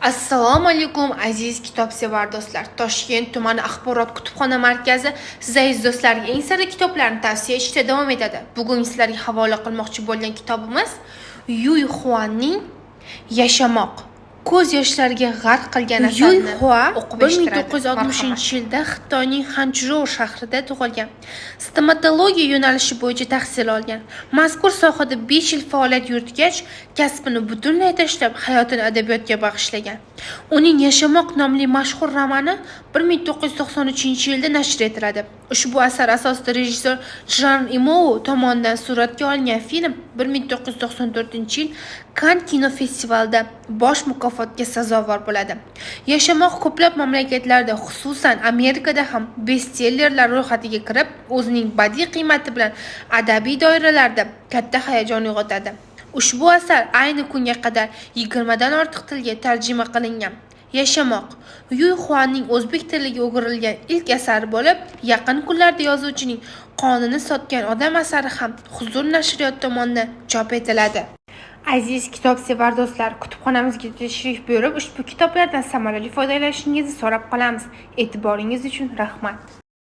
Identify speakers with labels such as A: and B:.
A: Assalomu alaykum aziz kitobsevar do'stlar. Toshkent tumani axborot kutubxona markazi siz aziz do'stlarga eng sara kitoblarni tavsiya etishda davom etadi. Bugun sizlarga havola qilmoqchi bo'lgan kitobimiz Yuy Xuanning Yashamoq. Ko'z yoshlariga g'arq qilgan asarni o'qib eshittiradi. 1960-yilda Xitoyning Hanchjou shahrida tug'ilgan. Stomatologiya yo'nalishi bo'yicha tahsil olgan. Mazkur sohada 5 yil faoliyat yuritgach, kasbini butunlay tashlab, hayotini adabiyotga bag'ishlagan. Uning Yashamoq nomli mashhur romani 1993-yilda nashr etiladi. Ushbu asar asosida rejissyor Zhang Yimou tomonidan suratga olingan film 1994-yil Kann kinofestivalida bosh mukofotga sazovor bo'ladi. Yashamoq ko'plab mamlakatlarda, xususan Amerikada ham bestsellerlar ro'yxatiga kirib, o'zining badiiy qiymati bilan adabiy doiralarda katta hayajon uyg'otadi. Ushbu asar ayni kunga qadar 20 dan ortiq tilga tarjima qilingan. Yashamoq Yuy Xuanning o'zbek tiliga o'girilgan ilk asari bo'lib, yaqin kunlarda yozuvchining Qonini sotgan odam asari ham Huzur nashriyot tomonidan chop etiladi. Aziz kitobsevar do'stlar, kutubxonamizga tashrif buyurib, ushbu kitoblardan samarali foydalanishingizni so'rab qolamiz. E'tiboringiz uchun rahmat.